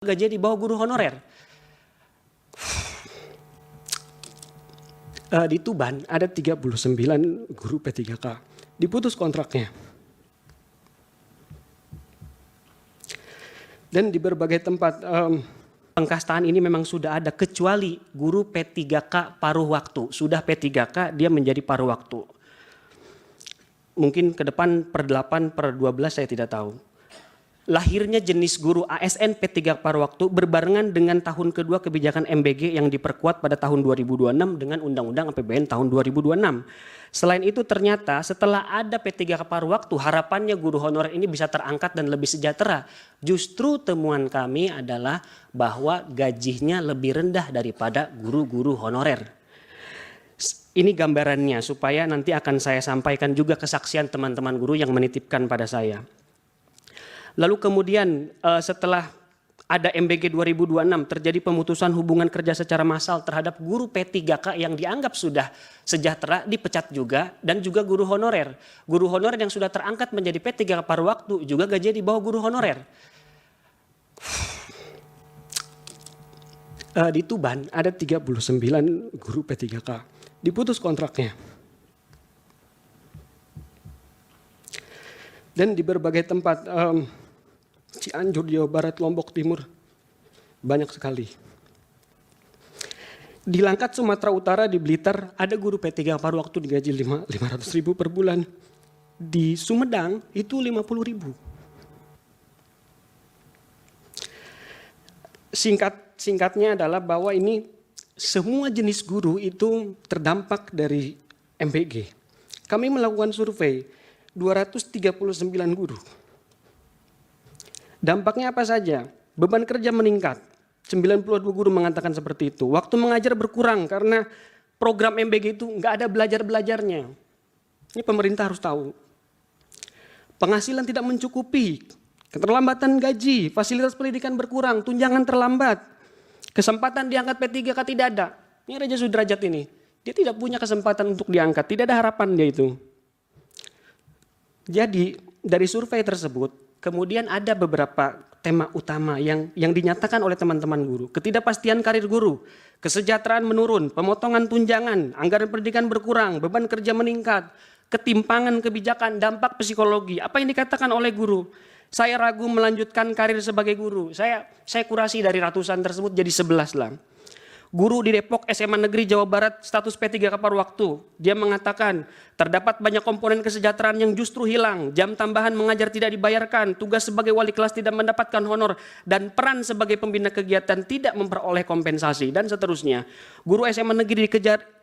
gaji di bawah guru honorer. Di Tuban ada 39 guru P3K, diputus kontraknya. Dan di berbagai tempat pengkastaan ini memang sudah ada, kecuali guru P3K paruh waktu. Sudah P3K, dia menjadi paruh waktu. Mungkin ke depan per 8, per 12 saya tidak tahu. Lahirnya jenis guru ASN P3 paruh waktu berbarengan dengan tahun kedua kebijakan MBG yang diperkuat pada tahun 2026 dengan Undang-Undang APBN tahun 2026. Selain itu ternyata setelah ada P3 paruh waktu, harapannya guru honorer ini bisa terangkat dan lebih sejahtera. Justru temuan kami adalah bahwa gajinya lebih rendah daripada guru-guru honorer. Ini gambarannya supaya nanti akan saya sampaikan juga kesaksian teman-teman guru yang menitipkan pada saya. Lalu kemudian setelah ada MBG 2026 terjadi pemutusan hubungan kerja secara massal terhadap guru P3K yang dianggap sudah sejahtera, dipecat juga, dan juga guru honorer. Guru honorer yang sudah terangkat menjadi P3K paruh waktu juga gajinya di bawah guru honorer. Di Tuban ada 39 guru P3K, diputus kontraknya. Dan di berbagai tempat, Cianjur, Jawa Barat, Lombok Timur, banyak sekali. Di Langkat, Sumatera Utara, di Blitar, ada guru P3 paruh waktu digaji 500.000 per bulan. Di Sumedang itu 50.000. Singkatnya adalah bahwa ini semua jenis guru itu terdampak dari MBG. Kami melakukan survei 239 guru. Dampaknya apa saja? Beban kerja meningkat. 92 guru mengatakan seperti itu. Waktu mengajar berkurang karena program MBG itu nggak ada belajar-belajarnya. Ini pemerintah harus tahu. Penghasilan tidak mencukupi. Keterlambatan gaji, fasilitas pendidikan berkurang, tunjangan terlambat. Kesempatan diangkat P3K tidak ada. Ini Raja Sudrajat ini. Dia tidak punya kesempatan untuk diangkat. Tidak ada harapan dia itu. Jadi dari survei tersebut, kemudian ada beberapa tema utama yang dinyatakan oleh teman-teman guru. Ketidakpastian karir guru, kesejahteraan menurun, pemotongan tunjangan, anggaran pendidikan berkurang, beban kerja meningkat, ketimpangan kebijakan, dampak psikologi. Apa yang dikatakan oleh guru? Saya ragu melanjutkan karir sebagai guru. Saya kurasi dari ratusan tersebut jadi 11 lah. Guru di Depok SMA Negeri Jawa Barat status P3 paruh waktu. Dia mengatakan terdapat banyak komponen kesejahteraan yang justru hilang. Jam tambahan mengajar tidak dibayarkan. Tugas sebagai wali kelas tidak mendapatkan honor. Dan peran sebagai pembina kegiatan tidak memperoleh kompensasi. Dan seterusnya. Guru SMA Negeri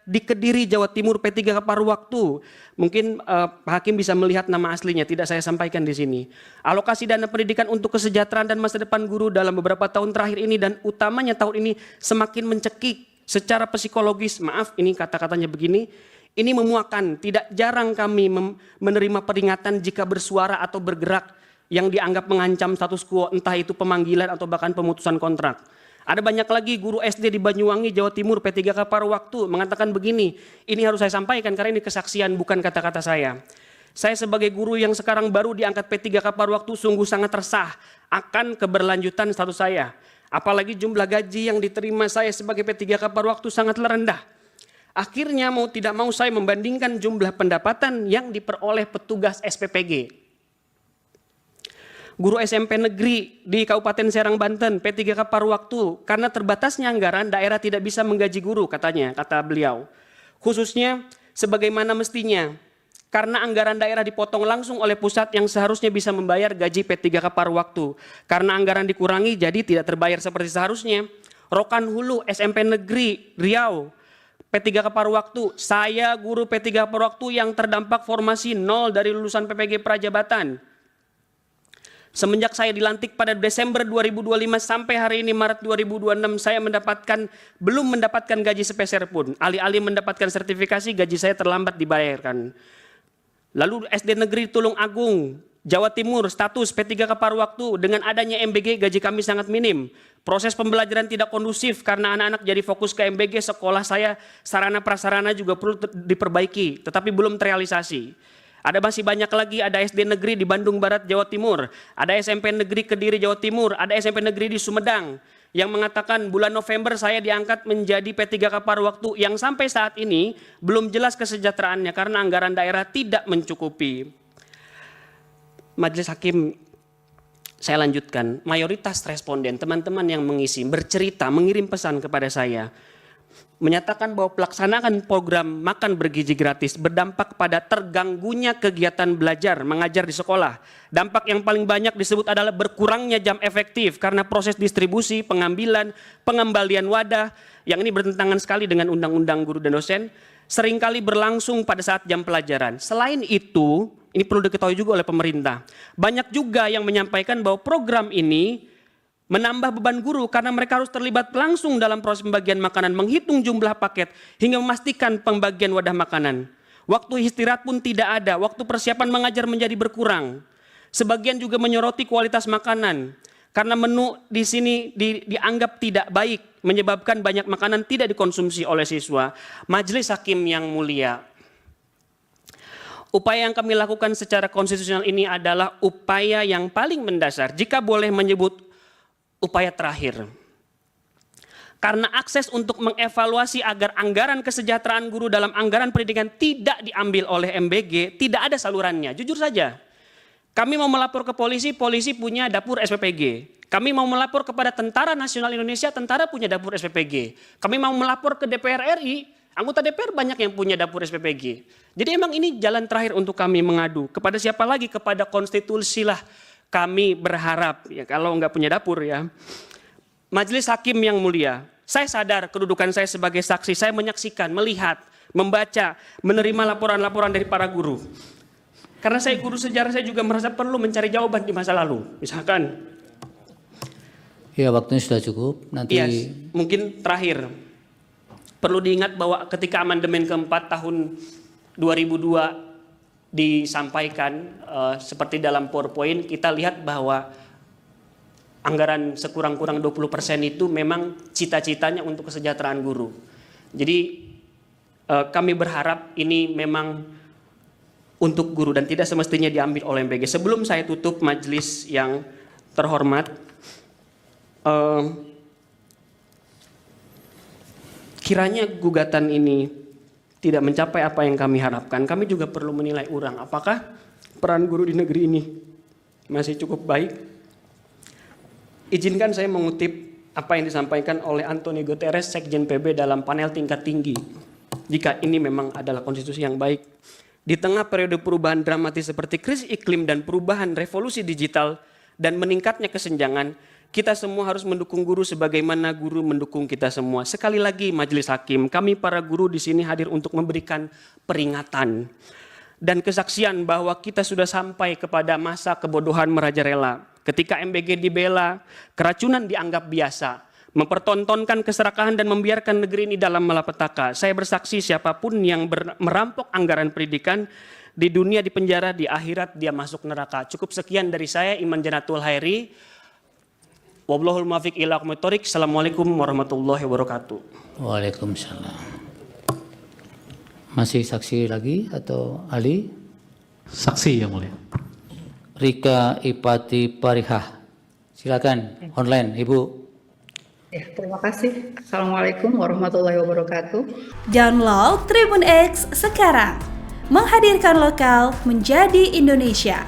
di Kediri Jawa Timur P3 paruh waktu. Mungkin Pak Hakim bisa melihat nama aslinya, tidak saya sampaikan di sini. Alokasi dana pendidikan untuk kesejahteraan dan masa depan guru dalam beberapa tahun terakhir ini dan utamanya tahun ini semakin mencekik secara psikologis. Maaf, ini kata-katanya begini. Ini memuakan, tidak jarang kami menerima peringatan jika bersuara atau bergerak yang dianggap mengancam status quo, entah itu pemanggilan atau bahkan pemutusan kontrak. Ada banyak lagi guru SD di Banyuwangi, Jawa Timur, P3K paruh waktu mengatakan begini. Ini harus saya sampaikan karena ini kesaksian bukan kata-kata saya. Saya sebagai guru yang sekarang baru diangkat P3K paruh waktu sungguh sangat resah akan keberlanjutan status saya. Apalagi jumlah gaji yang diterima saya sebagai P3K paruh waktu sangat rendah. Akhirnya mau tidak mau saya membandingkan jumlah pendapatan yang diperoleh petugas SPPG. Guru SMP negeri di Kabupaten Serang, Banten, P3K paruh waktu. Karena terbatasnya anggaran, daerah tidak bisa menggaji guru katanya, kata beliau. Khususnya sebagaimana mestinya. Karena anggaran daerah dipotong langsung oleh pusat yang seharusnya bisa membayar gaji P3K paruh waktu. Karena anggaran dikurangi jadi tidak terbayar seperti seharusnya. Rokan Hulu, SMP negeri, Riau, P3K paruh waktu. Saya guru P3K paruh waktu yang terdampak formasi 0 dari lulusan PPG Prajabatan. Semenjak saya dilantik pada Desember 2025 sampai hari ini Maret 2026 saya belum mendapatkan gaji sepeser pun. Alih-alih mendapatkan sertifikasi gaji saya terlambat dibayarkan. Lalu SD Negeri Tulung Agung, Jawa Timur status P3K paruh waktu. Dengan adanya MBG gaji kami sangat minim. Proses pembelajaran tidak kondusif karena anak-anak jadi fokus ke MBG. Sekolah saya sarana prasarana juga perlu diperbaiki tetapi belum terrealisasi. Ada masih banyak lagi, ada SD negeri di Bandung Barat, Jawa Timur, ada SMP negeri Kediri, Jawa Timur, ada SMP negeri di Sumedang yang mengatakan bulan November saya diangkat menjadi P3K paruh waktu yang sampai saat ini belum jelas kesejahteraannya karena anggaran daerah tidak mencukupi. Majelis Hakim, saya lanjutkan, mayoritas responden, teman-teman yang mengisi, bercerita, mengirim pesan kepada saya, menyatakan bahwa pelaksanaan program makan bergizi gratis berdampak pada terganggunya kegiatan belajar mengajar di sekolah. Dampak yang paling banyak disebut adalah berkurangnya jam efektif karena proses distribusi, pengambilan, pengembalian wadah yang ini bertentangan sekali dengan Undang-Undang Guru dan Dosen, seringkali berlangsung pada saat jam pelajaran. Selain itu, ini perlu diketahui juga oleh pemerintah, banyak juga yang menyampaikan bahwa program ini menambah beban guru karena mereka harus terlibat langsung dalam proses pembagian makanan, menghitung jumlah paket, hingga memastikan pembagian wadah makanan. Waktu istirahat pun tidak ada, waktu persiapan mengajar menjadi berkurang. Sebagian juga menyoroti kualitas makanan, karena menu di sini dianggap tidak baik, menyebabkan banyak makanan tidak dikonsumsi oleh siswa. Majelis Hakim yang mulia, upaya yang kami lakukan secara konstitusional ini adalah upaya yang paling mendasar, jika boleh menyebut upaya terakhir. Karena akses untuk mengevaluasi agar anggaran kesejahteraan guru dalam anggaran pendidikan tidak diambil oleh MBG, tidak ada salurannya. Jujur saja, kami mau melapor ke polisi, polisi punya dapur SPPG. Kami mau melapor kepada Tentara Nasional Indonesia, tentara punya dapur SPPG. Kami mau melapor ke DPR RI, anggota DPR banyak yang punya dapur SPPG. Jadi emang ini jalan terakhir untuk kami mengadu. Kepada siapa lagi? Kepada konstitusi lah kami berharap, ya kalau nggak punya dapur ya. Majelis Hakim yang mulia, saya sadar kedudukan saya sebagai saksi, saya menyaksikan, melihat, membaca, menerima laporan-laporan dari para guru. Karena saya guru sejarah, saya juga merasa perlu mencari jawaban di masa lalu. Misalkan, ya waktunya sudah cukup. Nanti mungkin terakhir, perlu diingat bahwa ketika amandemen keempat tahun 2002 disampaikan seperti dalam PowerPoint, kita lihat bahwa anggaran sekurang-kurang 20% itu memang cita-citanya untuk kesejahteraan guru. Jadi kami berharap ini memang untuk guru dan tidak semestinya diambil oleh MBG. Sebelum saya tutup majelis yang terhormat, kiranya gugatan ini tidak mencapai apa yang kami harapkan, kami juga perlu menilai ulang apakah peran guru di negeri ini masih cukup baik. Izinkan saya mengutip apa yang disampaikan oleh Antonio Guterres, Sekjen PB dalam panel tingkat tinggi. Jika ini memang adalah konstitusi yang baik, di tengah periode perubahan dramatis seperti krisis iklim dan perubahan revolusi digital dan meningkatnya kesenjangan, kita semua harus mendukung guru sebagaimana guru mendukung kita semua. Sekali lagi Majelis Hakim, kami para guru di sini hadir untuk memberikan peringatan dan kesaksian bahwa kita sudah sampai kepada masa kebodohan merajalela. Ketika MBG dibela, keracunan dianggap biasa, mempertontonkan keserakahan dan membiarkan negeri ini dalam malapetaka. Saya bersaksi siapapun yang merampok anggaran pendidikan di dunia di penjara, di akhirat dia masuk neraka. Cukup sekian dari saya, Iman Janatul Hairi. Wallahul muwaffiq ila aqwamit thoriq. Assalamualaikum warahmatullahi wabarakatuh. Waalaikumsalam. Masih saksi lagi atau ahli? Saksi yang mulia. Rika Ipati Parihah. Silakan online, Ibu. Ya, terima kasih. Assalamualaikum warahmatullahi wabarakatuh. Download Tribun X sekarang. Menghadirkan lokal menjadi Indonesia.